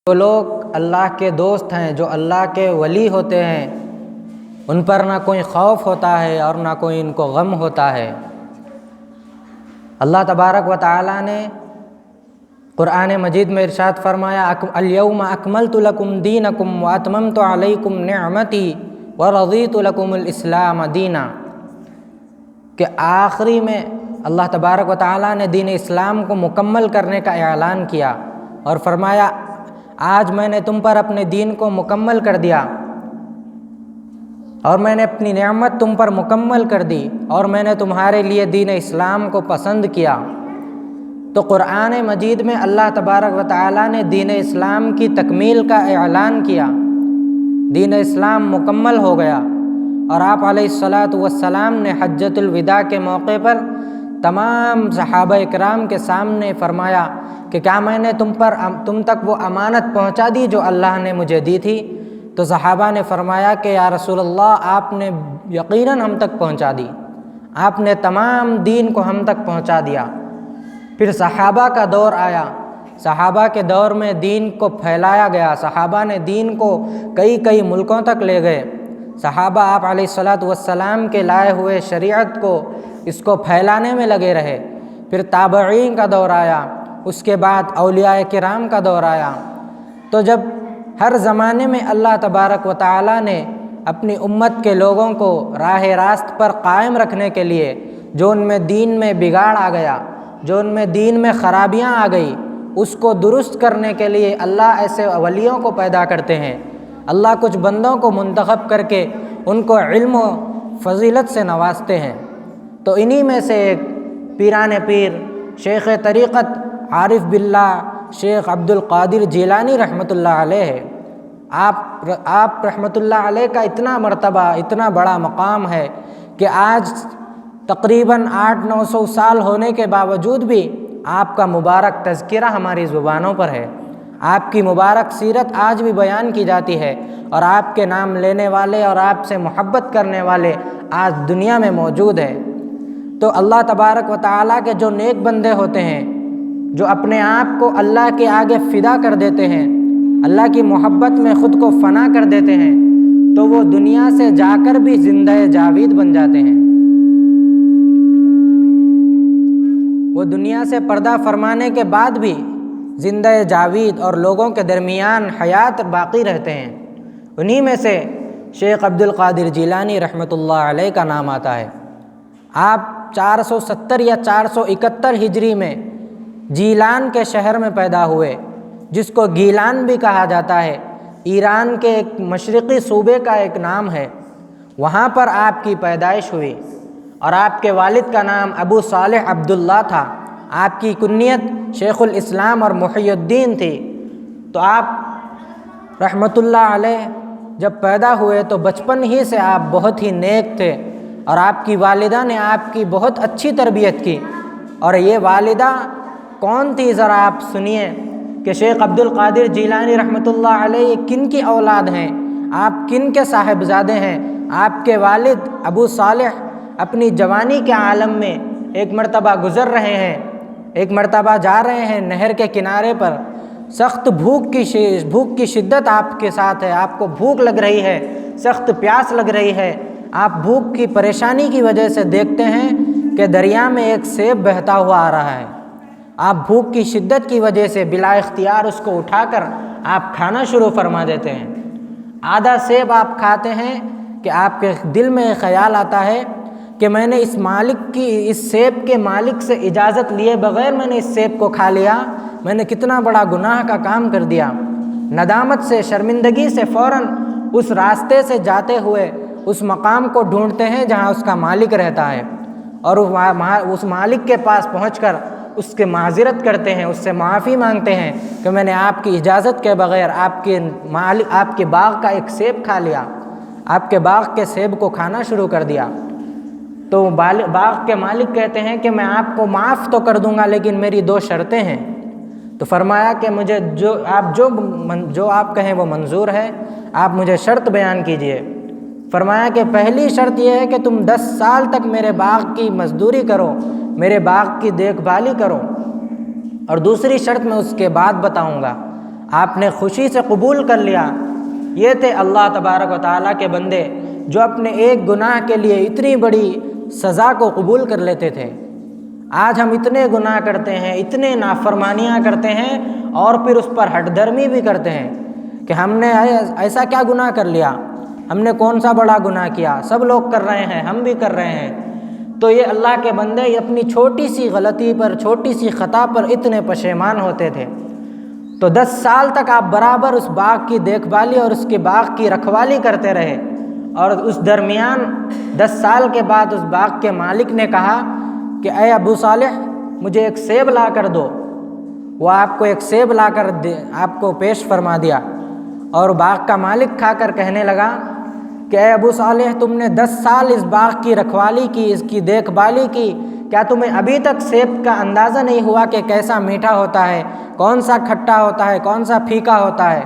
جو لوگ اللہ کے دوست ہیں، جو اللہ کے ولی ہوتے ہیں، ان پر نہ کوئی خوف ہوتا ہے اور نہ کوئی ان کو غم ہوتا ہے۔ اللہ تبارک و تعالیٰ نے قرآن مجید میں ارشاد فرمایا، الیوم اکملت لکم دینکم واتممت علیکم نعمتی ورضیت لکم الاسلام دینا، کہ آخری میں اللہ تبارک و تعالیٰ نے دین اسلام کو مکمل کرنے کا اعلان کیا اور فرمایا آج میں نے تم پر اپنے دین کو مکمل کر دیا اور میں نے اپنی نعمت تم پر مکمل کر دی اور میں نے تمہارے لیے دین اسلام کو پسند کیا۔ تو قرآن مجید میں اللہ تبارک و تعالیٰ نے دین اسلام کی تکمیل کا اعلان کیا، دین اسلام مکمل ہو گیا، اور آپ علیہ الصلاۃ والسلام نے حجۃ الوداع کے موقع پر تمام صحابہ اکرام کے سامنے فرمایا کہ کیا میں نے تم تک وہ امانت پہنچا دی جو اللہ نے مجھے دی تھی؟ تو صحابہ نے فرمایا کہ یا رسول اللہ آپ نے یقیناً ہم تک پہنچا دی، آپ نے تمام دین کو ہم تک پہنچا دیا۔ پھر صحابہ کا دور آیا، صحابہ کے دور میں دین کو پھیلایا گیا، صحابہ نے دین کو کئی ملکوں تک لے گئے، صحابہ آپ علیہ الصلاۃ والسلام کے لائے ہوئے شریعت کو اس کو پھیلانے میں لگے رہے۔ پھر تابعین کا دور آیا، اس کے بعد اولیاء کرام کا دور آیا۔ تو جب ہر زمانے میں اللہ تبارک و تعالیٰ نے اپنی امت کے لوگوں کو راہ راست پر قائم رکھنے کے لیے، جو ان میں دین میں بگاڑ آ گیا، جو ان میں دین میں خرابیاں آ گئی، اس کو درست کرنے کے لیے اللہ ایسے ولیوں کو پیدا کرتے ہیں، اللہ کچھ بندوں کو منتخب کر کے ان کو علم و فضیلت سے نوازتے ہیں۔ تو انہی میں سے ایک پیران پیر شیخ طریقت عارف باللہ شیخ عبد القادر جیلانی رحمۃ اللہ علیہ ہے۔ آپ رحمۃ اللہ علیہ کا اتنا مرتبہ، اتنا بڑا مقام ہے کہ آج تقریباً 800-900 سال ہونے کے باوجود بھی آپ کا مبارک تذکرہ ہماری زبانوں پر ہے، آپ کی مبارک سیرت آج بھی بیان کی جاتی ہے، اور آپ کے نام لینے والے اور آپ سے محبت کرنے والے آج دنیا میں موجود ہے۔ تو اللہ تبارک و تعالیٰ کے جو نیک بندے ہوتے ہیں، جو اپنے آپ کو اللہ کے آگے فدا کر دیتے ہیں، اللہ کی محبت میں خود کو فنا کر دیتے ہیں، تو وہ دنیا سے جا کر بھی زندہ جاوید بن جاتے ہیں۔ وہ دنیا سے پردہ فرمانے کے بعد بھی زندہ جاوید اور لوگوں کے درمیان حیات باقی رہتے ہیں۔ انہی میں سے شیخ عبد القادر جیلانی رحمۃ اللہ علیہ کا نام آتا ہے۔ آپ 470 یا 471 ہجری میں جیلان کے شہر میں پیدا ہوئے، جس کو گیلان بھی کہا جاتا ہے، ایران کے ایک مشرقی صوبے کا ایک نام ہے۔ وہاں پر آپ کی پیدائش ہوئی، اور آپ کے والد کا نام ابو صالح عبداللہ تھا، آپ کی کنیت شیخ الاسلام اور محی الدین تھی۔ تو آپ رحمۃ اللہ علیہ جب پیدا ہوئے تو بچپن ہی سے آپ بہت ہی نیک تھے، اور آپ کی والدہ نے آپ کی بہت اچھی تربیت کی۔ اور یہ والدہ کون تھی ذرا آپ سنیے کہ شیخ عبد القادر جیلانی رحمۃ اللہ علیہ کن کی اولاد ہیں، آپ کن کے صاحبزادے ہیں۔ آپ کے والد ابو صالح اپنی جوانی کے عالم میں ایک مرتبہ گزر رہے ہیں، ایک مرتبہ جا رہے ہیں نہر کے کنارے پر، سخت بھوک کی شدت آپ کے ساتھ ہے، آپ کو بھوک لگ رہی ہے، سخت پیاس لگ رہی ہے۔ آپ بھوک کی پریشانی کی وجہ سے دیکھتے ہیں کہ دریا میں ایک سیب بہتا ہوا آ رہا ہے۔ آپ بھوک کی شدت کی وجہ سے بلا اختیار اس کو اٹھا کر آپ کھانا شروع فرما دیتے ہیں۔ آدھا سیب آپ کھاتے ہیں کہ آپ کے دل میں خیال آتا ہے کہ میں نے اس سیب کے مالک سے اجازت لیے بغیر میں نے اس سیب کو کھا لیا، میں نے کتنا بڑا گناہ کا کام کر دیا۔ ندامت سے، شرمندگی سے فوراً اس راستے سے جاتے ہوئے اس مقام کو ڈھونڈتے ہیں جہاں اس کا مالک رہتا ہے، اور اس مالک کے پاس پہنچ کر اس کے معذرت کرتے ہیں، اس سے معافی مانگتے ہیں کہ میں نے آپ کی اجازت کے بغیر آپ کے باغ کا ایک سیب کھا لیا، آپ کے باغ کے سیب کو کھانا شروع کر دیا۔ تو باغ کے مالک کہتے ہیں کہ میں آپ کو معاف تو کر دوں گا، لیکن میری 2 شرطیں ہیں۔ تو فرمایا کہ مجھے جو آپ کہیں وہ منظور ہے، آپ مجھے شرط بیان کیجئے۔ فرمایا کہ پہلی شرط یہ ہے کہ تم 10 سال تک میرے باغ کی مزدوری کرو، میرے باغ کی دیکھ بھالی کرو، اور دوسری شرط میں اس کے بعد بتاؤں گا۔ آپ نے خوشی سے قبول کر لیا۔ یہ تھے اللہ تبارک و تعالیٰ کے بندے جو اپنے ایک گناہ کے لیے اتنی بڑی سزا کو قبول کر لیتے تھے۔ آج ہم اتنے گناہ کرتے ہیں، اتنے نافرمانیاں کرتے ہیں، اور پھر اس پر ہٹ درمی بھی کرتے ہیں کہ ہم نے ایسا کیا گناہ کر لیا، ہم نے کون سا بڑا گناہ کیا، سب لوگ کر رہے ہیں ہم بھی کر رہے ہیں۔ تو یہ اللہ کے بندے اپنی چھوٹی سی غلطی پر، چھوٹی سی خطا پر اتنے پشیمان ہوتے تھے۔ تو 10 سال تک آپ برابر اس باغ کی دیکھ بھالی اور اس کے باغ کی رکھوالی کرتے رہے، اور اس درمیان 10 سال کے بعد اس باغ کے مالک نے کہا کہ اے ابو صالح مجھے ایک سیب لا کر دو۔ وہ آپ کو ایک سیب لا کر آپ کو پیش فرما دیا، اور باغ کا مالک کھا کر کہنے لگا کہ اے ابو صالح تم نے 10 سال اس باغ کی رکھوالی کی، اس کی دیکھ بھالی کی، کیا تمہیں ابھی تک سیب کا اندازہ نہیں ہوا کہ کیسا میٹھا ہوتا ہے، کون سا کھٹا ہوتا ہے، کون سا پھیکا ہوتا ہے؟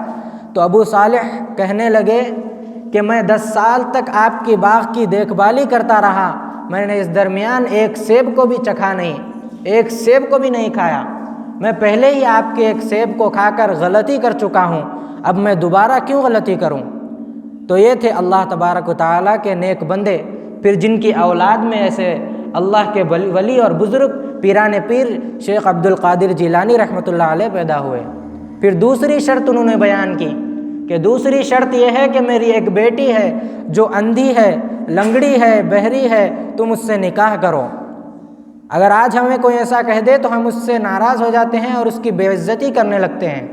تو ابو صالح کہنے لگے کہ میں 10 سال تک آپ کی باغ کی دیکھ بھالی کرتا رہا، میں نے اس درمیان ایک سیب کو بھی چکھا نہیں، ایک سیب کو بھی نہیں کھایا، میں پہلے ہی آپ کے ایک سیب کو کھا کر غلطی کر چکا ہوں، اب میں دوبارہ کیوں غلطی کروں؟ تو یہ تھے اللہ تبارک و تعالیٰ کے نیک بندے، پھر جن کی اولاد میں ایسے اللہ کے ولی اور بزرگ پیران پیر شیخ عبد القادر جیلانی رحمۃ اللہ علیہ پیدا ہوئے۔ پھر دوسری شرط انہوں نے بیان کی کہ دوسری شرط یہ ہے کہ میری ایک بیٹی ہے جو اندھی ہے، لنگڑی ہے، بہری ہے، تم اس سے نکاح کرو۔ اگر آج ہمیں کوئی ایسا کہہ دے تو ہم اس سے ناراض ہو جاتے ہیں اور اس کی بے عزتی کرنے لگتے ہیں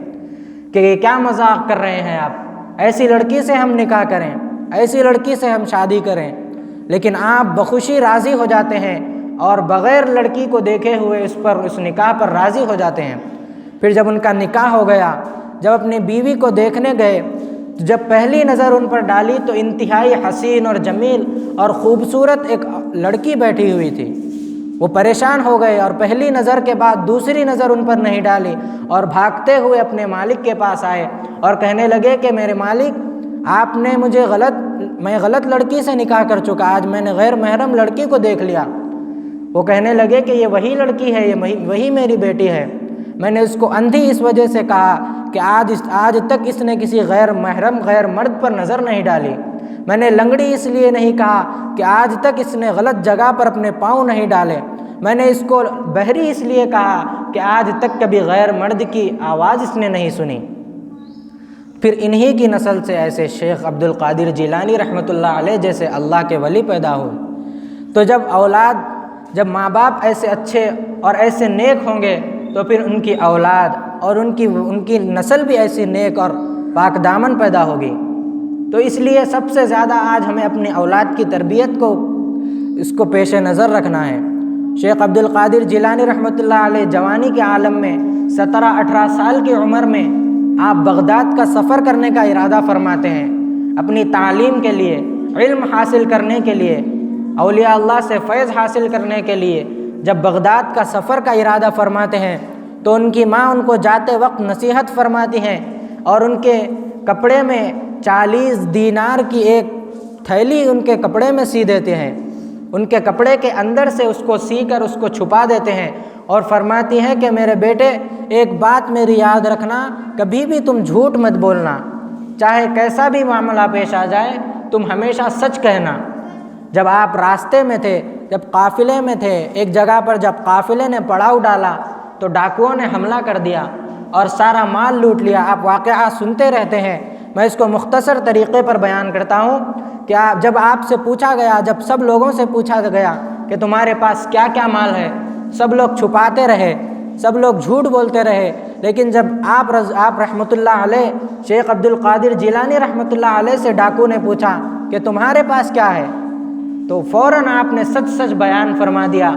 کہ یہ کیا مذاق کر رہے ہیں آپ، ایسی لڑکی سے ہم نکاح کریں، ایسی لڑکی سے ہم شادی کریں۔ لیکن آپ بخوشی راضی ہو جاتے ہیں اور بغیر لڑکی کو دیکھے ہوئے اس نکاح پر راضی ہو جاتے ہیں۔ پھر جب ان کا نکاح ہو گیا، جب اپنی بیوی کو دیکھنے گئے، جب پہلی نظر ان پر ڈالی تو انتہائی حسین اور جمیل اور خوبصورت ایک لڑکی بیٹھی ہوئی تھی۔ وہ پریشان ہو گئے اور پہلی نظر کے بعد دوسری نظر ان پر نہیں ڈالی، اور بھاگتے ہوئے اپنے مالک کے پاس آئے اور کہنے لگے کہ میرے مالک آپ نے میں غلط لڑکی سے نکاح کر چکا، آج میں نے غیر محرم لڑکی کو دیکھ لیا۔ وہ کہنے لگے کہ یہ وہی لڑکی ہے، یہ وہی میری بیٹی ہے، میں نے اس کو اندھی اس وجہ سے کہا کہ آج تک اس نے کسی غیر محرم غیر مرد پر نظر نہیں ڈالی، میں نے لنگڑی اس لیے نہیں کہا کہ آج تک اس نے غلط جگہ پر اپنے پاؤں نہیں ڈالے، میں نے اس کو بہری اس لیے کہا کہ آج تک کبھی غیر مرد کی آواز اس نے نہیں سنی۔ پھر انہی کی نسل سے ایسے شیخ عبد القادر جیلانی رحمۃ اللہ علیہ جیسے اللہ کے ولی پیدا ہوئے۔ تو جب ماں باپ ایسے اچھے اور ایسے نیک ہوں گے تو پھر ان کی اولاد اور ان کی نسل بھی ایسی نیک اور پاک دامن پیدا ہوگی۔ تو اس لیے سب سے زیادہ آج ہمیں اپنی اولاد کی تربیت کو پیش نظر رکھنا ہے۔ شیخ عبد القادر جیلانی رحمۃ اللہ علیہ جوانی کے عالم میں 17-18 سال کی عمر میں آپ بغداد کا سفر کرنے کا ارادہ فرماتے ہیں، اپنی تعلیم کے لیے، علم حاصل کرنے کے لیے، اولیاء اللہ سے فیض حاصل کرنے کے لیے جب بغداد کا سفر کا ارادہ فرماتے ہیں تو ان کی ماں ان کو جاتے وقت نصیحت فرماتی ہیں اور ان کے کپڑے میں 40 دینار کی ایک تھیلی ان کے کپڑے میں سی دیتے ہیں، ان کے کپڑے کے اندر سے اس کو سی کر اس کو چھپا دیتے ہیں اور فرماتی ہیں کہ میرے بیٹے ایک بات میری یاد رکھنا، کبھی بھی تم جھوٹ مت بولنا، چاہے کیسا بھی معاملہ پیش آ جائے تم ہمیشہ سچ کہنا۔ جب آپ راستے میں تھے، جب قافلے میں تھے، ایک جگہ پر جب قافلے نے پڑاؤ ڈالا تو ڈاکوؤں نے حملہ کر دیا اور سارا مال لوٹ لیا۔ آپ واقعہ سنتے رہتے ہیں، میں اس کو مختصر طریقے پر بیان کرتا ہوں کہ جب آپ سے پوچھا گیا، جب سب لوگوں سے پوچھا گیا کہ تمہارے پاس کیا کیا مال ہے، سب لوگ چھپاتے رہے، سب لوگ جھوٹ بولتے رہے، لیکن جب آپ رحمۃ اللہ علیہ شیخ عبد القادر جیلانی رحمۃ اللہ علیہ سے ڈاکو نے پوچھا کہ تمہارے پاس کیا ہے، تو فوراً آپ نے سچ سچ بیان فرما دیا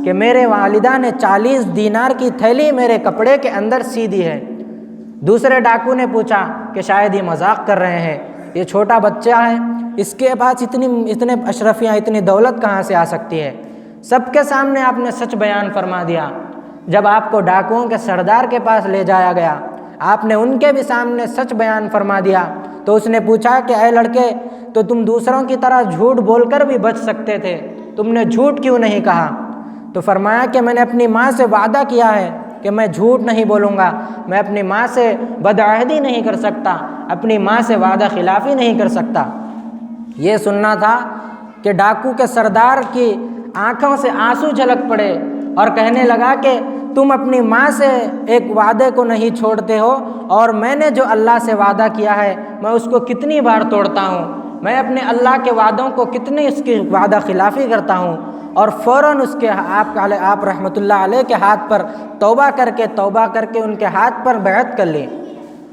کہ میرے والدہ نے 40 دینار کی تھیلی میرے کپڑے کے اندر سی دی ہے۔ دوسرے ڈاکو نے پوچھا کہ شاید یہ مذاق کر رہے ہیں، یہ چھوٹا بچہ ہے، اس کے پاس اتنے اشرفیاں، اتنی دولت کہاں سے آ سکتی ہے؟ سب کے سامنے آپ نے سچ بیان فرما دیا۔ جب آپ کو ڈاکوؤں کے سردار کے پاس لے جایا گیا، آپ نے ان کے بھی سامنے سچ بیان فرما دیا، تو اس نے پوچھا کہ اے لڑکے، تو تم دوسروں کی طرح جھوٹ بول کر بھی بچ سکتے تھے، تم نے جھوٹ کیوں نہیں کہا؟ تو فرمایا کہ میں نے اپنی ماں سے وعدہ کیا ہے کہ میں جھوٹ نہیں بولوں گا، میں اپنی ماں سے بدعہدی نہیں کر سکتا، اپنی ماں سے وعدہ خلافی نہیں کر سکتا۔ یہ سننا تھا کہ ڈاکو کے سردار کی آنکھوں سے آنسو جھلک پڑے اور کہنے لگا کہ تم اپنی ماں سے ایک وعدے کو نہیں چھوڑتے ہو، اور میں نے جو اللہ سے وعدہ کیا ہے میں اس کو کتنی بار توڑتا ہوں، میں اپنے اللہ کے وعدوں کو کتنی اس کی وعدہ خلافی کرتا ہوں، اور فوراً اس کے آپ رحمۃ اللہ علیہ کے ہاتھ پر توبہ کر کے ان کے ہاتھ پر بیعت کر لی۔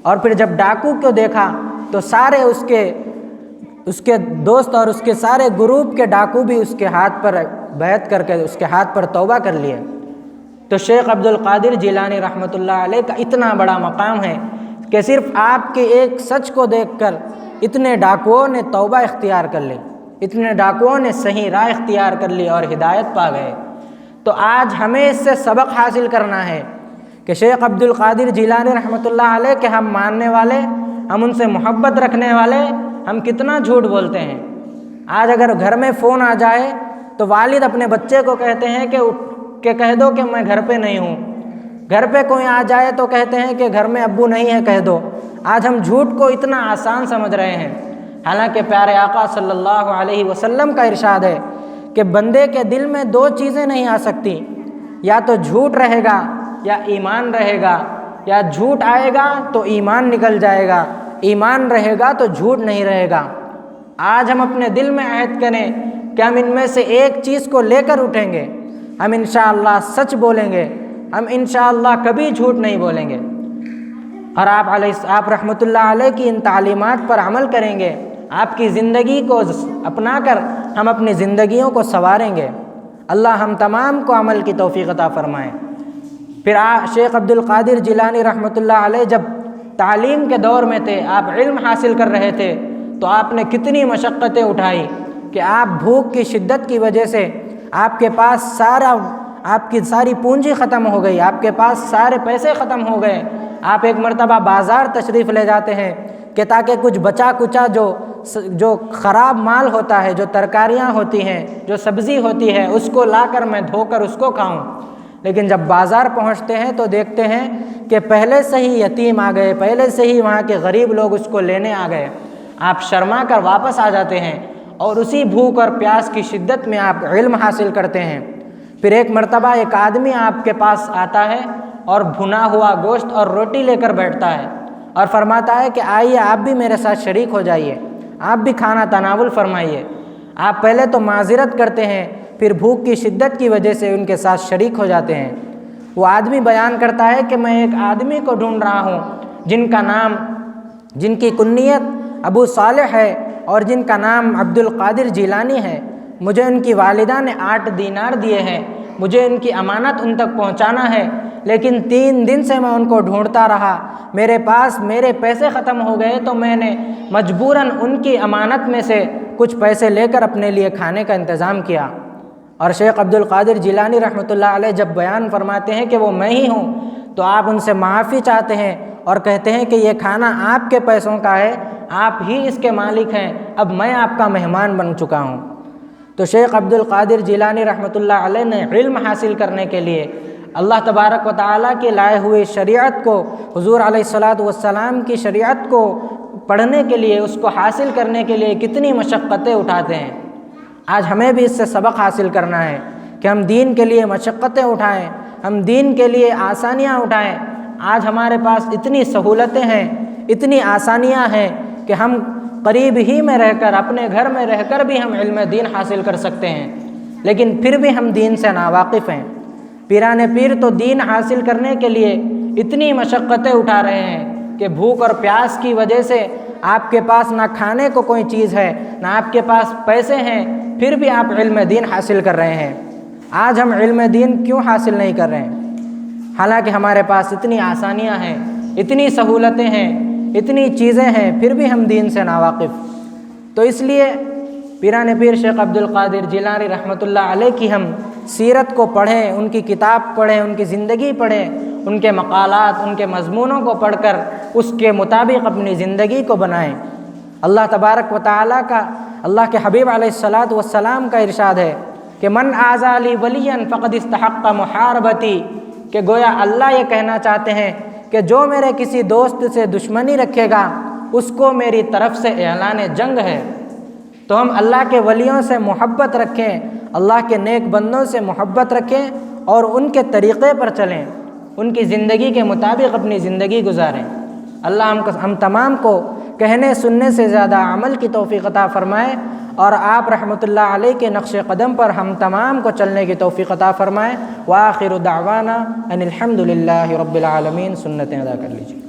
اور پھر جب ڈاکو کو دیکھا تو سارے اس کے دوست اور اس کے سارے گروپ کے ڈاکو بھی اس کے ہاتھ پر بیعت کر کے اس کے ہاتھ پر توبہ کر لیے۔ تو شیخ عبد القادر جیلانی رحمۃ اللہ علیہ کا اتنا بڑا مقام ہے کہ صرف آپ کے ایک سچ کو دیکھ کر اتنے ڈاکوؤں نے توبہ اختیار کر لی، اتنے ڈاکوؤں نے صحیح راہ اختیار کر لی اور ہدایت پا گئے۔ تو آج ہمیں اس سے سبق حاصل کرنا ہے کہ شیخ عبد القادر جیلانی رحمۃ اللہ علیہ کے ہم ماننے والے، ہم ان سے محبت رکھنے والے، ہم کتنا جھوٹ بولتے ہیں۔ آج اگر گھر میں فون آ جائے تو والد اپنے بچے کو کہتے ہیں کہ کہہ دو کہ میں گھر پہ نہیں ہوں، گھر پہ کوئی آ جائے تو کہتے ہیں کہ گھر میں ابو نہیں ہے کہہ دو۔ آج ہم جھوٹ کو اتنا آسان سمجھ رہے ہیں، حالانکہ پیارے آقا صلی اللہ علیہ وسلم کا ارشاد ہے کہ بندے کے دل میں دو چیزیں نہیں آ سکتی، یا تو جھوٹ رہے گا یا ایمان رہے گا، یا جھوٹ آئے گا تو ایمان نکل جائے گا، ایمان رہے گا تو جھوٹ نہیں رہے گا۔ آج ہم اپنے دل میں عہد کریں کہ ہم ان میں سے ایک چیز کو لے کر اٹھیں گے، ہم انشاءاللہ سچ بولیں گے، ہم انشاءاللہ کبھی جھوٹ نہیں بولیں گے، اور آپ رحمۃ اللہ علیہ کی ان تعلیمات پر عمل کریں گے، آپ کی زندگی کو اپنا کر ہم اپنی زندگیوں کو سنواریں گے۔ اللہ ہم تمام کو عمل کی توفیق عطا فرمائے۔ پھر شیخ عبد القادر جیلانی رحمۃ اللہ علیہ جب تعلیم کے دور میں تھے، آپ علم حاصل کر رہے تھے، تو آپ نے کتنی مشقتیں اٹھائی کہ آپ بھوک کی شدت کی وجہ سے آپ کے پاس آپ کی ساری پونجی ختم ہو گئی، آپ کے پاس سارے پیسے ختم ہو گئے۔ آپ ایک مرتبہ بازار تشریف لے جاتے ہیں کہ تاکہ کچھ بچا کچا جو خراب مال ہوتا ہے، جو ترکاریاں ہوتی ہیں، جو سبزی ہوتی ہے، اس کو لا کر میں دھو کر اس کو کھاؤں۔ لیکن جب بازار پہنچتے ہیں تو دیکھتے ہیں کہ پہلے سے ہی یتیم آ گئے، پہلے سے ہی وہاں کے غریب لوگ اس کو لینے آ گئے۔ آپ شرما کر واپس آ جاتے ہیں اور اسی بھوک اور پیاس کی شدت میں آپ علم حاصل کرتے ہیں۔ پھر ایک مرتبہ ایک آدمی آپ کے پاس آتا ہے اور بھنا ہوا گوشت اور روٹی لے کر بیٹھتا ہے اور فرماتا ہے کہ آئیے آپ بھی میرے ساتھ شریک ہو جائیے، آپ بھی کھانا تناول فرمائیے۔ آپ پہلے تو معذرت کرتے ہیں، پھر بھوک کی شدت کی وجہ سے ان کے ساتھ شریک ہو جاتے ہیں۔ وہ آدمی بیان کرتا ہے کہ میں ایک آدمی کو ڈھونڈ رہا ہوں جن کی کنیت ابو صالح ہے اور جن کا نام عبد القادر جیلانی ہے۔ مجھے ان کی والدہ نے 8 دینار دیے ہیں، مجھے ان کی امانت ان تک پہنچانا ہے، لیکن 3 دن سے میں ان کو ڈھونڈتا رہا، میرے پیسے ختم ہو گئے تو میں نے مجبوراً ان کی امانت میں سے کچھ پیسے لے کر اپنے لیے کھانے کا انتظام کیا۔ اور شیخ عبد القادر جیلانی رحمۃ اللہ علیہ جب بیان فرماتے ہیں کہ وہ میں ہی ہوں، تو آپ ان سے معافی چاہتے ہیں اور کہتے ہیں کہ یہ کھانا آپ کے پیسوں کا ہے، آپ ہی اس کے مالک ہیں، اب میں آپ کا مہمان بن چکا ہوں۔ تو شیخ عبد القادر جیلانی رحمۃ اللہ علیہ نے علم حاصل کرنے کے لیے اللہ تبارک و تعالیٰ کے لائے ہوئے شریعت کو، حضور علیہ الصلاۃ والسلام کی شریعت کو پڑھنے کے لیے، اس کو حاصل کرنے کے لیے کتنی مشقتیں اٹھاتے ہیں۔ آج ہمیں بھی اس سے سبق حاصل کرنا ہے کہ ہم دین کے لیے مشقتیں اٹھائیں، ہم دین کے لیے آسانیاں اٹھائیں۔ آج ہمارے پاس اتنی سہولتیں ہیں، اتنی آسانیاں ہیں کہ ہم قریب ہی میں رہ کر، اپنے گھر میں رہ کر بھی ہم علم دین حاصل کر سکتے ہیں، لیکن پھر بھی ہم دین سے ناواقف ہیں۔ پیران پیر تو دین حاصل کرنے کے لیے اتنی مشقتیں اٹھا رہے ہیں کہ بھوک اور پیاس کی وجہ سے آپ کے پاس نہ کھانے کو کوئی چیز ہے، نہ آپ کے پاس پیسے ہیں، پھر بھی آپ علم دین حاصل کر رہے ہیں۔ آج ہم علم دین کیوں حاصل نہیں کر رہے ہیں؟ حالانکہ ہمارے پاس اتنی آسانیاں ہیں، اتنی سہولتیں ہیں، اتنی چیزیں ہیں، پھر بھی ہم دین سے ناواقف۔ تو اس لیے پیران پیر شیخ عبد القادر جیلانی رحمۃ اللہ علیہ کی ہم سیرت کو پڑھیں، ان کی کتاب پڑھیں، ان کی زندگی پڑھیں، ان کے مقالات، ان کے مضمونوں کو پڑھ کر اس کے مطابق اپنی زندگی کو بنائیں۔ اللہ تبارک و تعالیٰ کا، اللہ کے حبیب علیہ الصلاۃ والسلام کا ارشاد ہے کہ من آذى لي وليا فقد استحق محاربتي، کہ گویا اللہ یہ کہنا چاہتے ہیں کہ جو میرے کسی دوست سے دشمنی رکھے گا اس کو میری طرف سے اعلان جنگ ہے۔ تو ہم اللہ کے ولیوں سے محبت رکھیں، اللہ کے نیک بندوں سے محبت رکھیں اور ان کے طریقے پر چلیں، ان کی زندگی کے مطابق اپنی زندگی گزاریں۔ اللہ ہم تمام کو کہنے سننے سے زیادہ عمل کی توفیق عطا فرمائے، اور آپ رحمۃ اللہ علیہ کے نقش قدم پر ہم تمام کو چلنے کی توفیق عطا فرمائے۔ وآخر دعوانا ان الحمد للہ رب العالمین۔ سنتیں ادا کر لیجیے۔